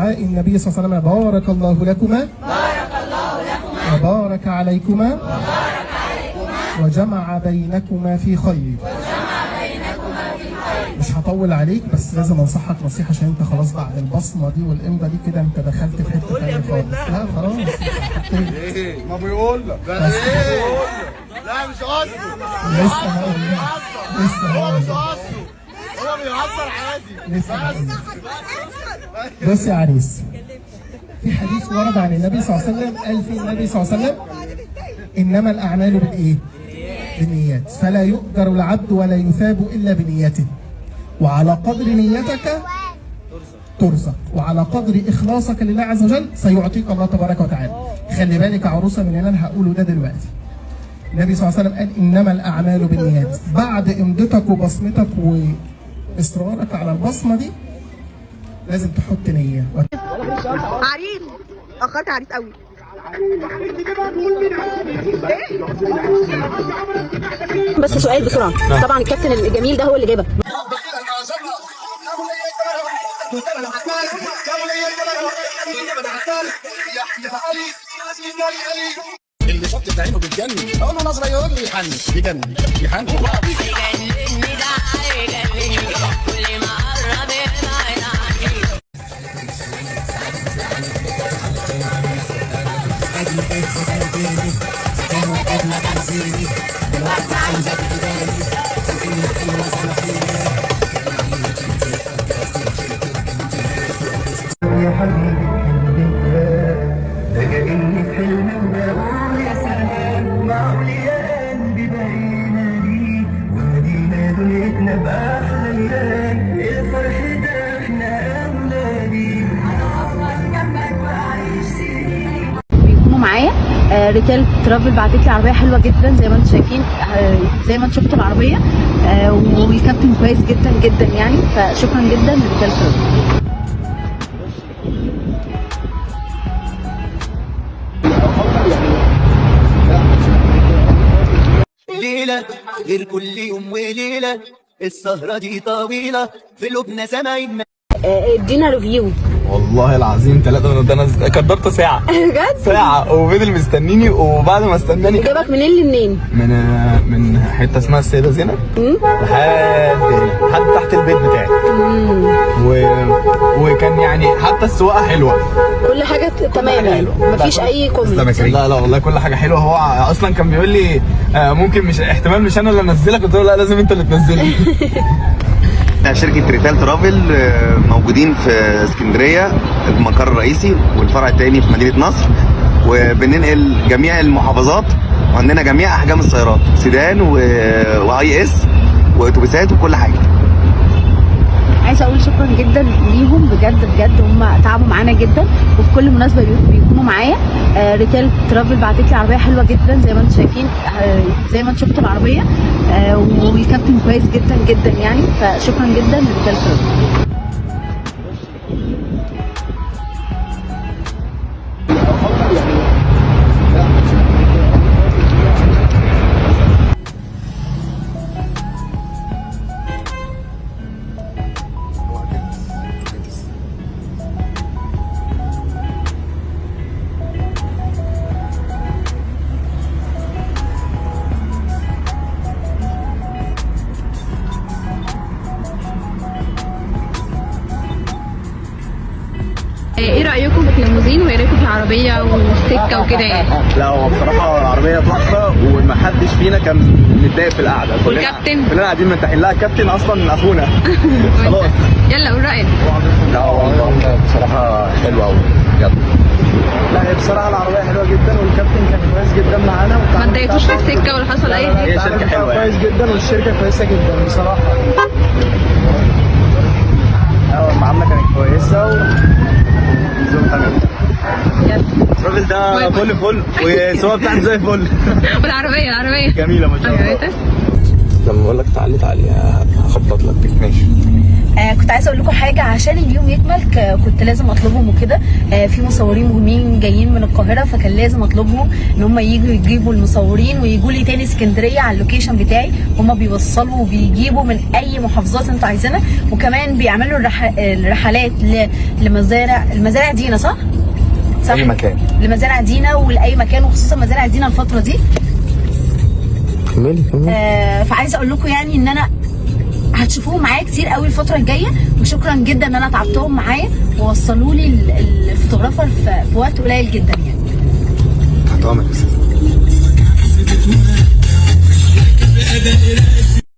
النبي صلى الله عليه وسلم بارك الله لكما وبارك عليكما وجمع بينكما في خير. مش هطول عليك بس لازم انصحك نصيحه عشان انت خلاص بعد البصمه دي والامضه دي كده انت دخلت في حته ثانيه خالص. لا خلاص ما بيقول لك لا مش قصدي لسه هقول لك هو مش قصدي هو بيهزر عادي بص يا عريس، في حديث ورد عن النبي صلى الله عليه وسلم، قال فيه النبي صلى الله عليه وسلم انما الاعمال بالايه؟ بالنيات، فلا يؤجر العبد ولا يثاب الا بنيته، وعلى قدر نيتك ترزق، وعلى قدر اخلاصك لله عز وجل سيعطيك الله تبارك وتعالى. خلي بالك يا عروسه من اللي انا هقوله ده دلوقتي. النبي صلى الله عليه وسلم قال انما الاعمال بالنيات، بعد امضتك وبصمتك واصرارك على البصمه دي لازم تحط نيه. عريس اخرت عريس قوي. بس سؤال بسرعه، طبعا الكابتن الجميل ده هو اللي جابك. اللي شط عينه بتجنن، اقول له نظره يقول لي يحن يجنن يحن كل ما قرب يا حبيبي ده كأني في حلم وبقول يا سلام، معقول يا قلبي بقينا ليه ونادينا دنيتنا بأحلى ليالي، الفرح ده احنا أولادي هنفضل جنبك وأعيش سنين. بيكونوا معايا ريتيل ترافل بعتت لي عربيه حلوه جدا زي ما انتم شايفين، زي ما انتم شفتوا العربيه، والكابتن كويس جدا جدا يعني، فشكرا جدا لريتيل ترافل. ليلة غير كل يوم وليلة، السهرة دي طويلة في لبنى سامعين. ادينا ريفيو. والله العظيم ثلاثة، ده انا كدرت ساعة بجد؟ ساعة وفضل مستنيني، وبعد ما استناني جابك منين لمنين؟ من حتة اسمها السيدة زينب لحد تحت البيت بتاعي. وكان يعني حتى السواقة حلوة، كل حاجة تمام يعني مفيش أي كومنت. لا والله كل حاجة حلوة. هو أصلا كان بيقول لي ممكن مش احتمال مش أنا اللي أنزلك، قلت له لا لازم أنت اللي تنزلني. شركة ريتيل ترافل موجودين في اسكندرية المقر الرئيسي، والفرع الثاني في مدينة نصر، وبننقل جميع المحافظات، وعندنا جميع أحجام السيارات، سيدان واي اس واتوبيسات وكل حاجة. عايزه اقول شكرا جدا ليهم بجد بجد، هم تعبوا معانا جدا، وفي كل مناسبه بيكونوا معايا. ريتيل ترافل بعتت لي عربيه حلوه جدا زي ما انتم شايفين، زي ما انتم شفتوا العربيه، والكابتن كويس جدا جدا يعني، فشكرا جدا لريتيل ترافل. ايه رايكم في الليموزين وايه رايكم في العربيه والسكه وكده يعني؟ لا هو بصراحة العربية تحفة، ومحدش فينا كان متضايق في القعدة. والكابتن؟ كلنا قاعدين مرتاحين. لا الكابتن أصلا أخونا خلاص. يلا قول رايك. لا والله بصراحة حلوة أوي بجد. لا هي بصراحه العربيه حلوه جدا، والكابتن كان كويس جدا معانا. ما اتضايقتوش في السكه ولا حصل اي حاجه؟ هي شركة حلوة كويس يعني. جدا، والشركه كويسه جدا بصراحه. المعاملة كانت كويسة والزوم تمام. الراجل ده فل والسواقة بتاعته زي الفل. والعربيه جميلة ما شاء الله. لما اقول لك تعالي هخبط لك. ماشي. كنت عايزه اقول لكم حاجه عشان اليوم يكمل، كنت لازم اطلبهم وكده. في مصورين مهمين جايين من القاهره، فكان لازم اطلبهم ان هم ييجوا يجيبوا المصورين ويجوا لي تاني اسكندريه على اللوكيشن بتاعي. هم بيوصلوا وبيجيبوا من اي محافظات انتوا عايزينها، وكمان بيعملوا الرحلات المزارع دينا، صح؟ اي مكان، لمزارع دينا ولاي مكان، وخصوصا مزارع دينا الفتره دي. فعايزه اقول لكم يعني ان انا هتشوفوهم معايا كتير قوي الفتره الجايه، وشكرا جدا ان انا تعبتهم معايا ووصلوا لي الفوتوغرافر في وقت قليل جدا يعني. تحت امرك يا استاذ.